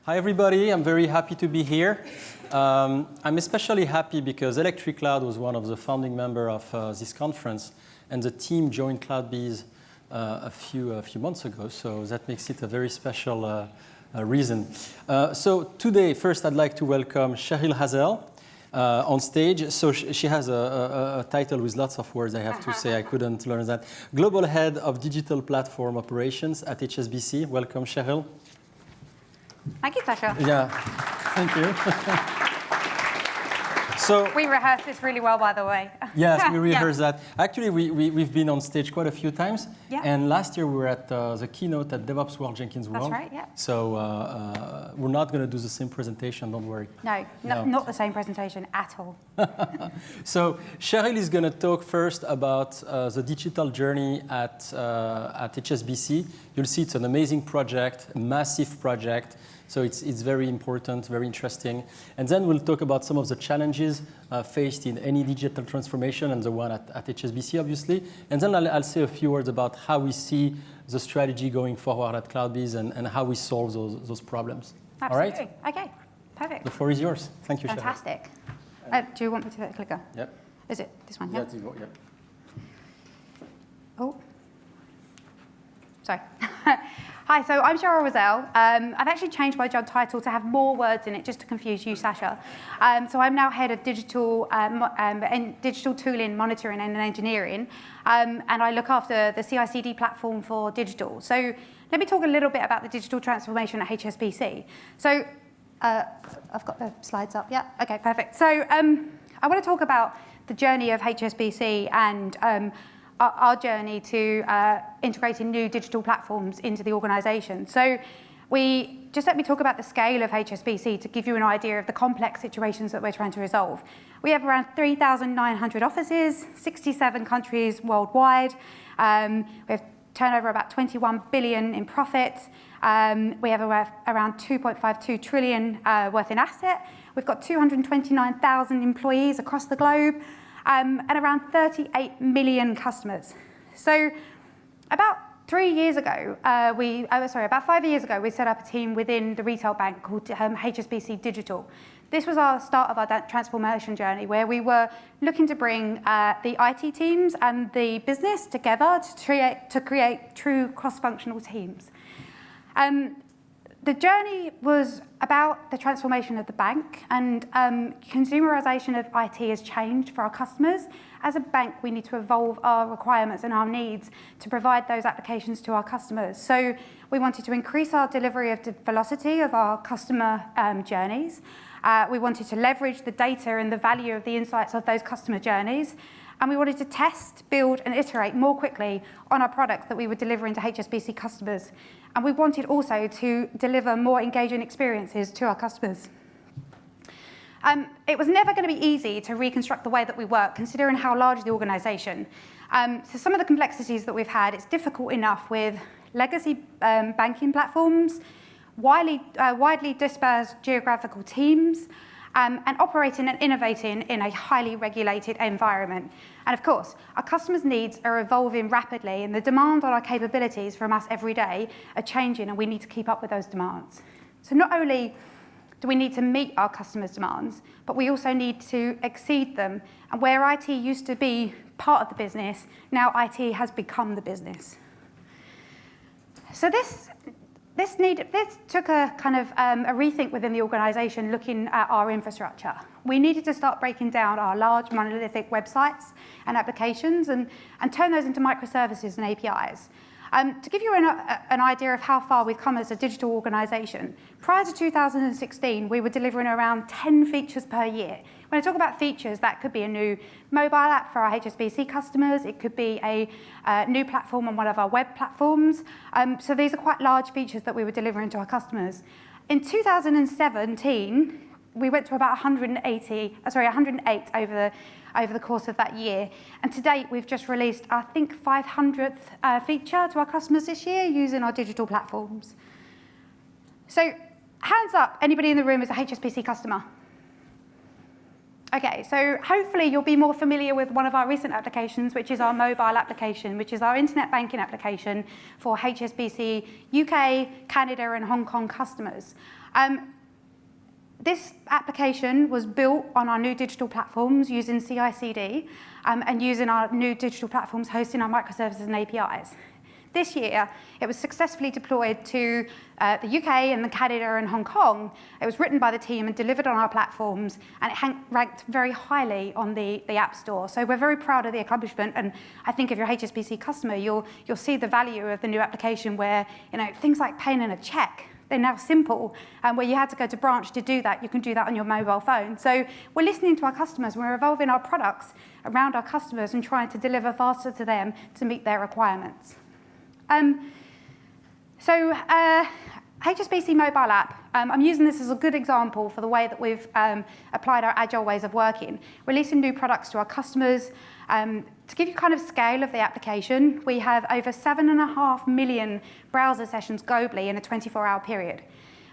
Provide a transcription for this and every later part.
Hi everybody, I'm very happy to be here. I'm especially happy because Electric Cloud was one of the founding members of this conference, and the team joined CloudBees a few months ago, so that makes it a very special reason. So today, first I'd like to welcome Cheryl Razzell on stage. So she has a title with lots of words, I have to say. I couldn't learn that. Global Head of Digital Platform Operations at HSBC. Welcome, Cheryl. Thank you, Sasha. Yeah, thank you. So we rehearsed this really well, by the way. Yes, we rehearsed that. Actually, we've been on stage quite a few times. Yeah. And last year we were at the keynote at DevOps World Jenkins World. That's right, yeah. So we're not going to do the same presentation, don't worry. No, not the same presentation at all. So Cheryl is going to talk first about the digital journey at HSBC. You'll see it's an amazing project, a massive project. So it's very important, very interesting. And then we'll talk about some of the challenges faced in any digital transformation, and the one at HSBC, obviously. And then I'll say a few words about how we see the strategy going forward at CloudBees and how we solve those problems. Absolutely. All right? Okay, perfect. The floor is yours. Thank you, Cheryl. Fantastic. Do you want me to hit the clicker? Yep. Is it this one? Yeah, Yeah. yep. Oh. Sorry. Hi, so I'm Cheryl Razzell. I've actually changed my job title to have more words in it, just to confuse you, Sasha. So I'm now head of digital tooling, monitoring and engineering, and I look after the C ICD platform for digital. So let me talk a little bit about the digital transformation at HSBC. So I've got the slides up, yeah? Okay, perfect. So I want to talk about the journey of HSBC and our journey to integrating new digital platforms into the organisation. So let me talk about the scale of HSBC to give you an idea of the complex situations that we're trying to resolve. We have around 3,900 offices, 67 countries worldwide. We have turnover about 21 billion in profit. We have around 2.52 trillion worth in asset. We've got 229,000 employees across the globe. And around 38 million customers. So about 3 years ago, about 5 years ago, we set up a team within the retail bank called HSBC Digital. This was our start of our transformation journey, where we were looking to bring the IT teams and the business together to create true cross-functional teams. The journey was about the transformation of the bank, and consumerization of IT has changed for our customers. As a bank, we need to evolve our requirements and our needs to provide those applications to our customers. So we wanted to increase our delivery of the velocity of our customer journeys. We wanted to leverage the data and the value of the insights of those customer journeys. And we wanted to test, build, and iterate more quickly on our products that we were delivering to HSBC customers. And we wanted also to deliver more engaging experiences to our customers. It was never going to be easy to reconstruct the way that we work, considering how large the organisation. So some of the complexities that we've had, it's difficult enough with legacy banking platforms, widely dispersed geographical teams, and operating and innovating in a highly regulated environment. And of course, our customers' needs are evolving rapidly, and the demand on our capabilities from us every day are changing, and we need to keep up with those demands. So not only do we need to meet our customers' demands, but we also need to exceed them. And where IT used to be part of the business, now IT has become the business. So this took a kind of a rethink within the organisation, looking at our infrastructure. We needed to start breaking down our large monolithic websites and applications and turn those into microservices and APIs. To give you an idea of how far we've come as a digital organisation, prior to 2016, we were delivering around 10 features per year. When I talk about features, that could be a new mobile app for our HSBC customers. It could be a new platform on one of our web platforms. So these are quite large features that we were delivering to our customers. In 2017, we went to about 108 over the course of that year. And to date, we've just released, I think, 500th feature to our customers this year using our digital platforms. So hands up, anybody in the room is a HSBC customer? Okay, so hopefully you'll be more familiar with one of our recent applications, which is our mobile application, which is our internet banking application for HSBC UK, Canada, and Hong Kong customers. This application was built on our new digital platforms using C ICD and using our new digital platforms hosting our microservices and APIs. This year, it was successfully deployed to the UK and the Canada and Hong Kong. It was written by the team and delivered on our platforms, and it ranked very highly on the App Store. So we're very proud of the accomplishment, and I think if you're a HSBC customer, you'll see the value of the new application where things like paying in a check, they're now simple, and where you had to go to branch to do that, you can do that on your mobile phone. So we're listening to our customers, we're evolving our products around our customers and trying to deliver faster to them to meet their requirements. HSBC Mobile App, I'm using this as a good example for the way that we've applied our agile ways of working, releasing new products to our customers. To give you kind of scale of the application, we have over 7.5 million browser sessions globally in a 24-hour period.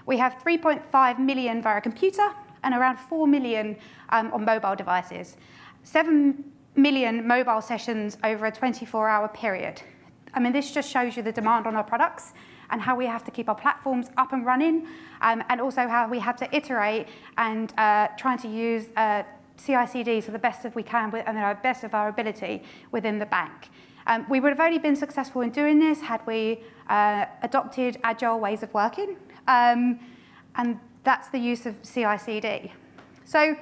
We have 3.5 million via computer and around 4 million on mobile devices. 7 million mobile sessions over a 24-hour period. I mean, this just shows you the demand on our products and how we have to keep our platforms up and running, and also how we have to iterate and trying to use C ICD to the best of we can and the best of our ability within the bank. We would have only been successful in doing this had we adopted agile ways of working, and that's the use of C ICD. So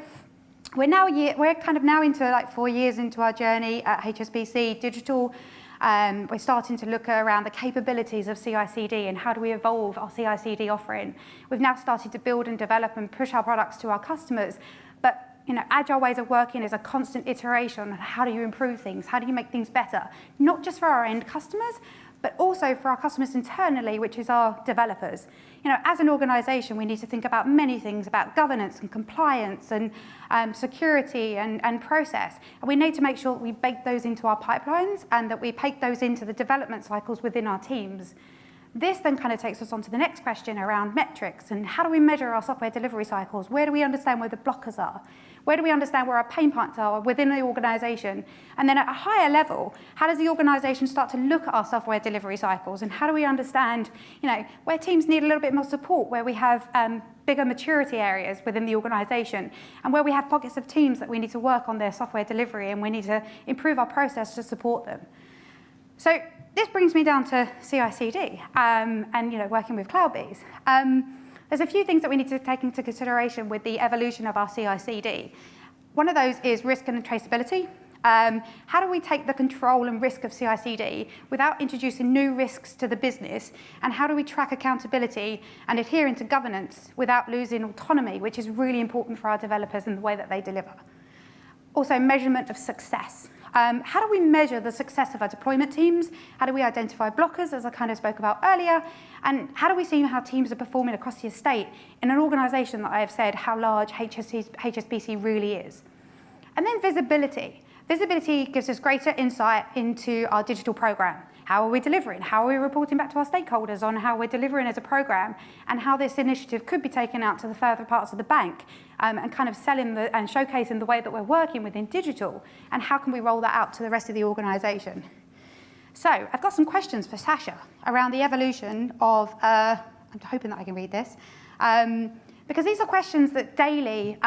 we're kind of now into like 4 years into our journey at HSBC Digital. We're starting to look around the capabilities of C ICD and how do we evolve our C ICD offering. We've now started to build and develop and push our products to our customers, but agile ways of working is a constant iteration on how do you improve things, how do you make things better, not just for our end customers, but also for our customers internally, which is our developers. As an organization, we need to think about many things, about governance and compliance and security and process. And we need to make sure that we bake those into our pipelines and that we bake those into the development cycles within our teams. This then kind of takes us on to the next question around metrics and how do we measure our software delivery cycles? Where do we understand where the blockers are? Where do we understand where our pain points are within the organization? And then at a higher level, how does the organization start to look at our software delivery cycles? And how do we understand, where teams need a little bit more support, where we have bigger maturity areas within the organization, and where we have pockets of teams that we need to work on their software delivery and we need to improve our process to support them. So this brings me down to C ICD and working with CloudBees. There's a few things that we need to take into consideration with the evolution of our C ICD. One of those is risk and traceability. How do we take the control and risk of C ICD without introducing new risks to the business? And how do we track accountability and adhering to governance without losing autonomy, which is really important for our developers in the way that they deliver? Also, measurement of success. How do we measure the success of our deployment teams? How do we identify blockers, as I kind of spoke about earlier? And how do we see how teams are performing across the estate in an organization that I have said how large HSBC really is? And then visibility. Visibility gives us greater insight into our digital program. How are we delivering? How are we reporting back to our stakeholders on how we're delivering as a program and how this initiative could be taken out to the further parts of the bank and kind of selling and showcasing the way that we're working within digital and how can we roll that out to the rest of the organization. So I've got some questions for Sasha around the evolution of, I'm hoping that I can read this, because these are questions that daily,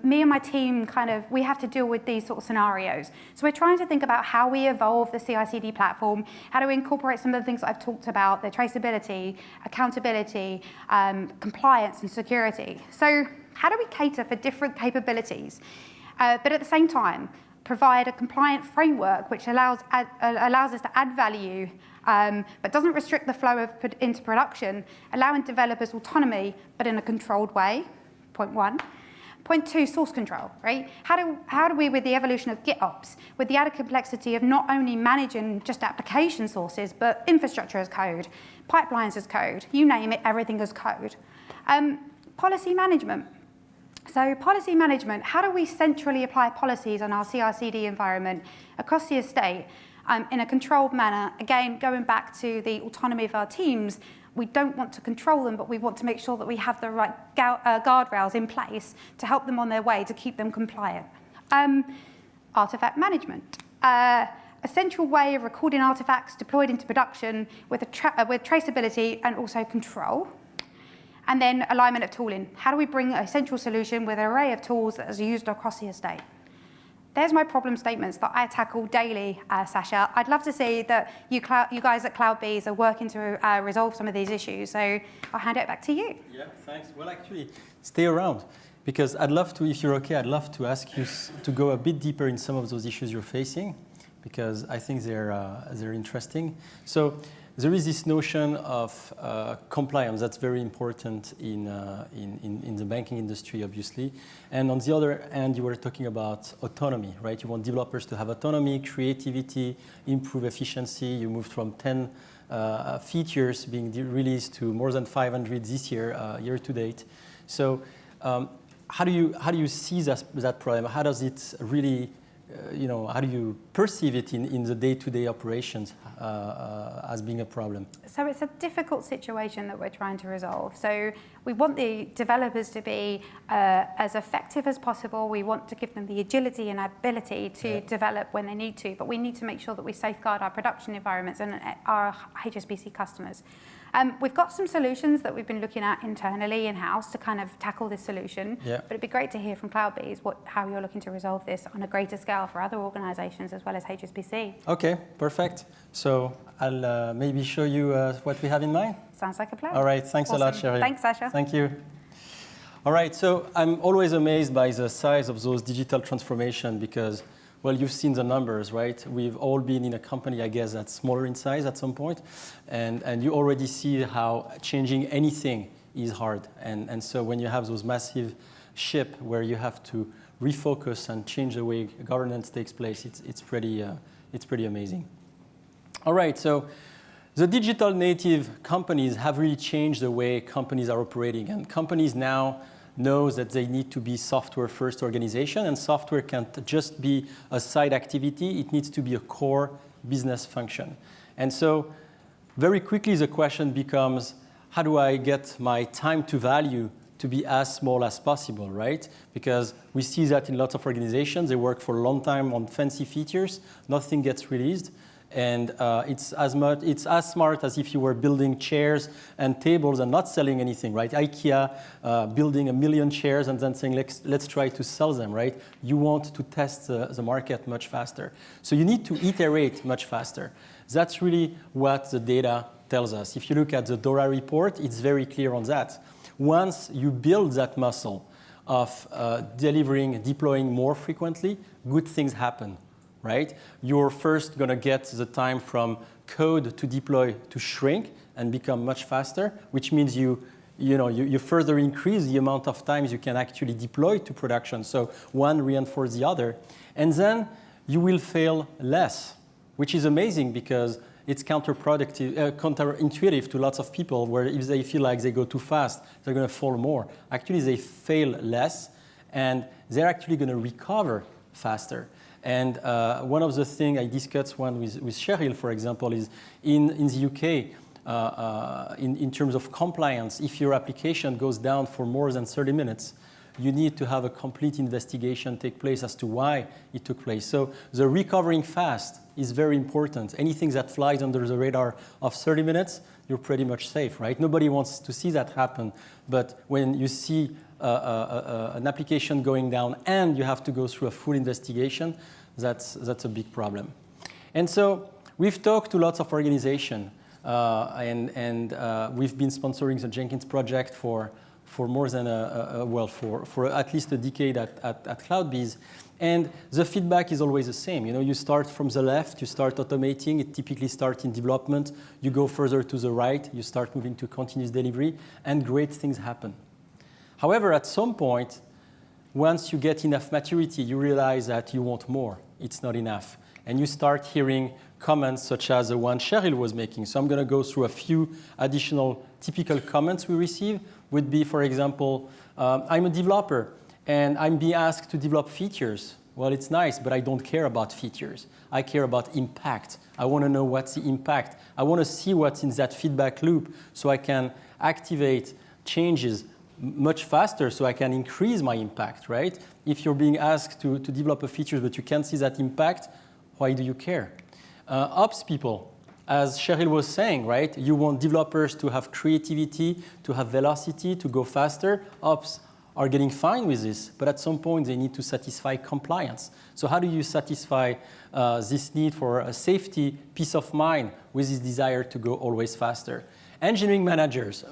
me and my team we have to deal with these sort of scenarios. So we're trying to think about how we evolve the C ICD platform, how do we incorporate some of the things that I've talked about, the traceability, accountability, compliance and security. So how do we cater for different capabilities, but at the same time, provide a compliant framework which allows us to add value, but doesn't restrict the flow into production, allowing developers autonomy, but in a controlled way, point one. Point two, source control, right? How do we, with the evolution of GitOps, with the added complexity of not only managing just application sources, but infrastructure as code, pipelines as code, you name it, everything as code. Policy management. So policy management, how do we centrally apply policies on our CI/CD environment across the estate in a controlled manner? Again, going back to the autonomy of our teams, we don't want to control them, but we want to make sure that we have the right guardrails in place to help them on their way, to keep them compliant. Artifact management. A central way of recording artifacts deployed into production with traceability and also control. And then alignment of tooling. How do we bring a central solution with an array of tools that is used across the estate? There's my problem statements that I tackle daily, Sasha. I'd love to see that you guys at CloudBees are working to resolve some of these issues. So I'll hand it back to you. Yeah, thanks. Well, actually, stay around, because I'd love to, if you're okay, I'd love to ask you to go a bit deeper in some of those issues you're facing, because I think they're interesting. So there is this notion of compliance that's very important in the banking industry, obviously. And on the other hand, you were talking about autonomy, right? You want developers to have autonomy, creativity, improve efficiency. You moved from 10 features being released to more than 500 this year, year to date. So how do you see that problem? How does it really how do you perceive it in the day-to-day operations as being a problem? So it's a difficult situation that we're trying to resolve. So we want the developers to be as effective as possible. We want to give them the agility and ability to develop when they need to, but we need to make sure that we safeguard our production environments and our HSBC customers. We've got some solutions that we've been looking at internally in-house to kind of tackle this solution, but it'd be great to hear from CloudBees how you're looking to resolve this on a greater scale for other organizations as well as HSBC. Okay, perfect. So I'll maybe show you what we have in mind. Sounds like a plan. All right, thanks a lot, Cheryl. Thanks, Sasha. Thank you. All right, so I'm always amazed by the size of those digital transformation because, well, you've seen the numbers, right? We've all been in a company, I guess, that's smaller in size at some point. And you already see how changing anything is hard. And so when you have those massive shifts where you have to refocus and change the way governance takes place, it's pretty amazing. All right, so the digital native companies have really changed the way companies are operating. And companies now knows that they need to be software-first organization, and software can't just be a side activity. It needs to be a core business function. And so very quickly the question becomes, how do I get my time to value to be as small as possible, right? Because we see that in lots of organizations. They work for a long time on fancy features. Nothing gets released. And it's as smart as if you were building chairs and tables and not selling anything, right? IKEA building 1 million chairs and then saying, let's try to sell them, right? You want to test the market much faster. So you need to iterate much faster. That's really what the data tells us. If you look at the DORA report, it's very clear on that. Once you build that muscle of deploying more frequently, good things happen. Right? You're first going to get the time from code to deploy to shrink and become much faster, which means you further increase the amount of times you can actually deploy to production. So one reinforces the other. And then you will fail less, which is amazing because it's counterintuitive to lots of people where if they feel like they go too fast, they're going to fall more. Actually, they fail less, and they're actually going to recover faster. And one of the things I discussed with Cheryl, for example, is in the UK, in terms of compliance, if your application goes down for more than 30 minutes, you need to have a complete investigation take place as to why it took place. So the recovering fast is very important. Anything that flies under the radar of 30 minutes, you're pretty much safe, right? Nobody wants to see that happen. But when you see an application going down and you have to go through a full investigation, that's a big problem. And so we've talked to lots of organizations, and we've been sponsoring the Jenkins project for more than for at least a decade at CloudBees. And the feedback is always the same. You start from the left, you start automating. It typically starts in development. You go further to the right, you start moving to continuous delivery, and great things happen. However, at some point, once you get enough maturity, you realize that you want more. It's not enough. And you start hearing comments such as the one Cheryl was making. So I'm going to go through a few additional typical comments we receive. Would be, for example, I'm a developer, and I'm being asked to develop features, Well, it's nice, but I don't care about features. I care about impact. I want to know what's the impact. I want to see what's in that feedback loop so I can activate changes much faster so I can increase my impact, right? If you're being asked to develop a feature but you can't see that impact, why do you care? Ops people, as Cheryl was saying, right? You want developers to have creativity, to have velocity, to go faster. Ops are getting fine with this, but at some point they need to satisfy compliance. So how do you satisfy this need for safety, peace of mind with this desire to go always faster? Engineering managers.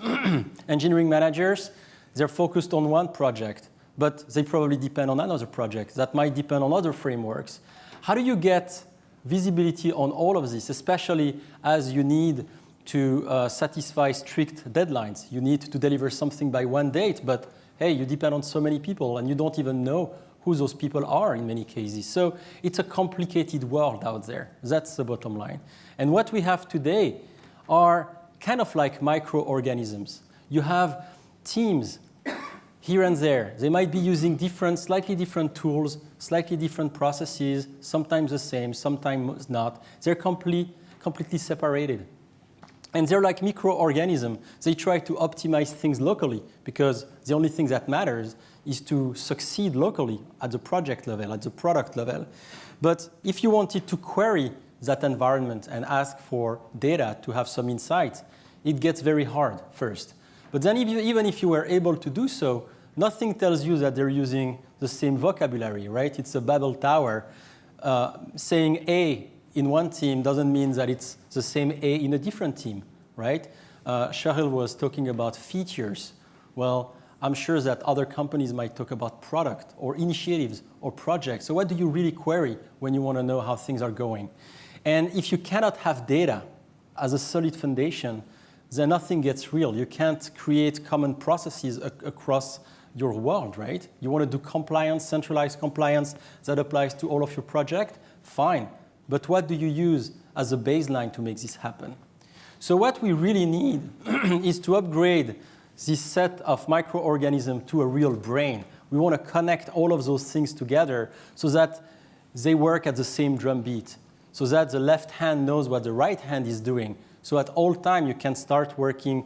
Engineering managers, they're focused on one project, but they probably depend on another project that might depend on other frameworks. How do you get visibility on all of this, especially as you need to satisfy strict deadlines? You need to deliver something by one date, but hey, you depend on so many people and you don't even know who those people are in many cases. So it's a complicated world out there. That's the bottom line. And what we have today are kind of like microorganisms. You have teams here and there. They might be using slightly different tools, slightly different processes, sometimes the same, sometimes not. They're completely separated. And they're like microorganisms. They try to optimize things locally because the only thing that matters is to succeed locally at the project level, at the product level. But if you wanted to query that environment and ask for data to have some insight, it gets very hard first. But then even if you were able to do so, nothing tells you that they're using the same vocabulary, right? It's a Babel tower. Saying A in one team doesn't mean that it's the same A in a different team, right? Cheryl was talking about features. Well, I'm sure that other companies might talk about product or initiatives or projects. So what do you really query when you want to know how things are going? And if you cannot have data as a solid foundation, then nothing gets real. You can't create common processes across your world, right? You want to do compliance, centralized compliance that applies to all of your project? Fine. But what do you use as a baseline to make this happen? So what we really need is to upgrade this set of microorganisms to a real brain. We want to connect all of those things together so that they work at the same drum beat, so that the left hand knows what the right hand is doing. So at all time, you can start working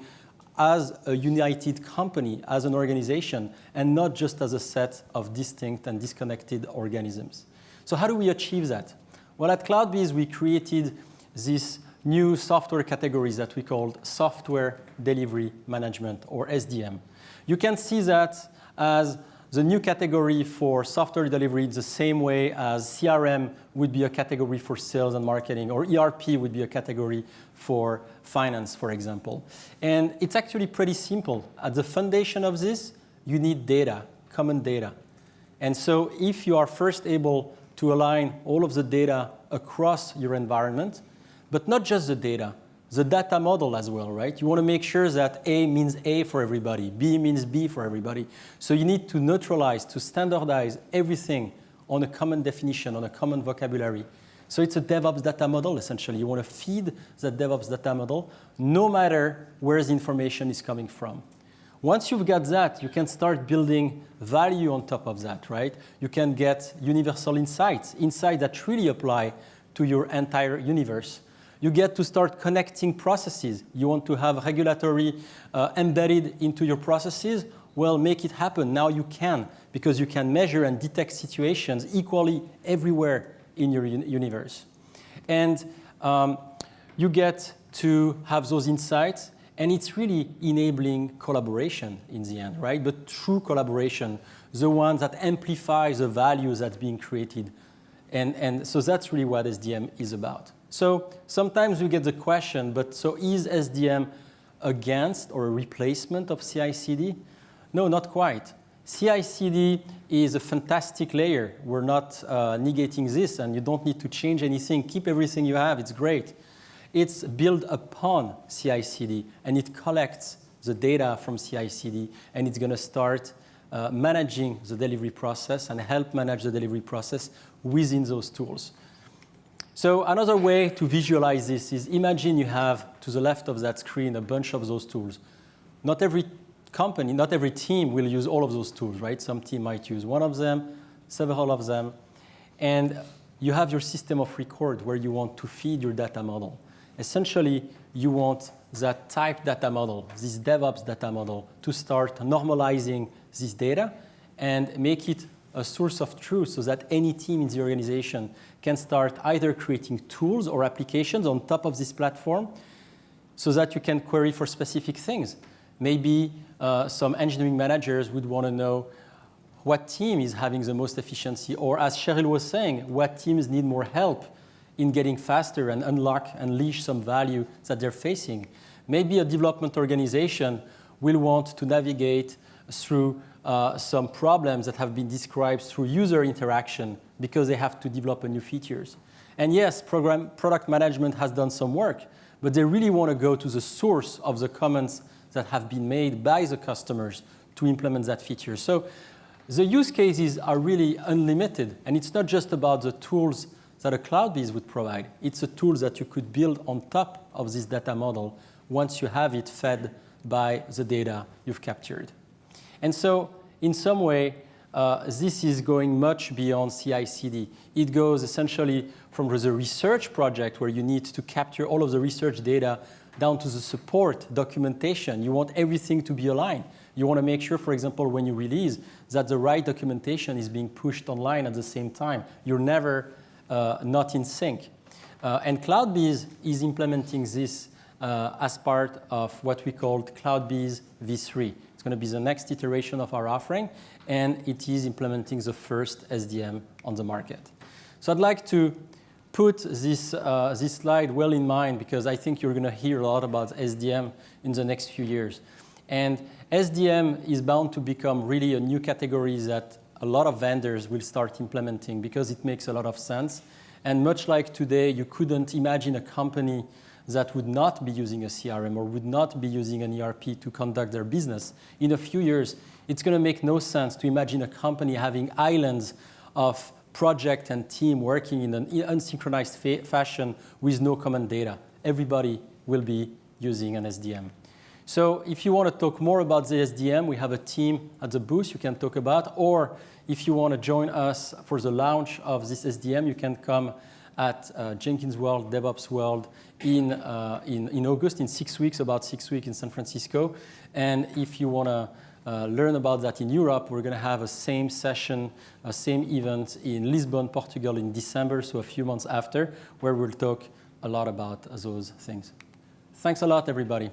as a united company, as an organization, and not just as a set of distinct and disconnected organisms. So how do we achieve that? Well, at CloudBees, we created these new software categories that we called Software Delivery Management, or SDM. You can see that as the new category for software delivery the same way as CRM would be a category for sales and marketing, or ERP would be a category for finance, for example. And it's actually pretty simple. At the foundation of this, you need data, common data. And so if you are first able to align all of the data across your environment, but not just the data model as well, right? You want to make sure that A means A for everybody, B means B for everybody. So you need to neutralize, to standardize everything on a common definition, on a common vocabulary. So it's a DevOps data model, essentially. You want to feed that DevOps data model no matter where the information is coming from. Once you've got that, you can start building value on top of that, right? You can get universal insights that really apply to your entire universe. You get to start connecting processes. You want to have regulatory embedded into your processes? Well, make it happen. Now you can, because you can measure and detect situations equally everywhere in your universe. And you get to have those insights, and it's really enabling collaboration in the end, right? But true collaboration, the one that amplifies the value that's being created. And so that's really what SDM is about. So sometimes we get the question, but so is SDM against or a replacement of C ICD? No, not quite. C ICD is a fantastic layer. We're not negating this, and you don't need to change anything. Keep everything you have. It's great. It's built upon C ICD, and it collects the data from C ICD, and it's going to start managing the delivery process and help manage the delivery process within those tools. So another way to visualize this is imagine you have to the left of that screen a bunch of those tools. Not every company, not every team will use all of those tools, right? Some team might use one of them, several of them. and you have your system of record where you want to feed your data model. Essentially, you want that type data model, this DevOps data model, to start normalizing this data and make it a source of truth so that any team in the organization can start either creating tools or applications on top of this platform so that you can query for specific things. Maybe some engineering managers would want to know what team is having the most efficiency, or as Cheryl was saying, what teams need more help in getting faster and unleash some value that they're facing. Maybe a development organization will want to navigate through some problems that have been described through user interaction because they have to develop new features. And yes, product management has done some work, but they really want to go to the source of the comments that have been made by the customers to implement that feature. So the use cases are really unlimited, and it's not just about the tools that a CloudBees would provide. It's the tools that you could build on top of this data model once you have it fed by the data you've captured. And so, in some way, this is going much beyond C ICD. It goes essentially from the research project where you need to capture all of the research data down to the support documentation. You want everything to be aligned. You want to make sure, for example, when you release, that the right documentation is being pushed online at the same time. You're never not in sync. And CloudBees is implementing this as part of what we called CloudBees v3. It's going to be the next iteration of our offering, and it is implementing the first SDM on the market. So I'd like to put this slide well in mind because I think you're going to hear a lot about SDM in the next few years. And SDM is bound to become really a new category that a lot of vendors will start implementing because it makes a lot of sense. And much like today, you couldn't imagine a company that would not be using a CRM or would not be using an ERP to conduct their business. In a few years, it's going to make no sense to imagine a company having islands of project and team working in an unsynchronized fashion with no common data. Everybody will be using an SDM. So if you want to talk more about the SDM, we have a team at the booth you can talk about, or if you want to join us for the launch of this SDM, you can come at Jenkins World, DevOps World in August, in 6 weeks, about 6 weeks in San Francisco. And if you want to learn about that in Europe, we're going to have a same session, a same event in Lisbon, Portugal in December, so a few months after, where we'll talk a lot about those things. Thanks a lot, everybody.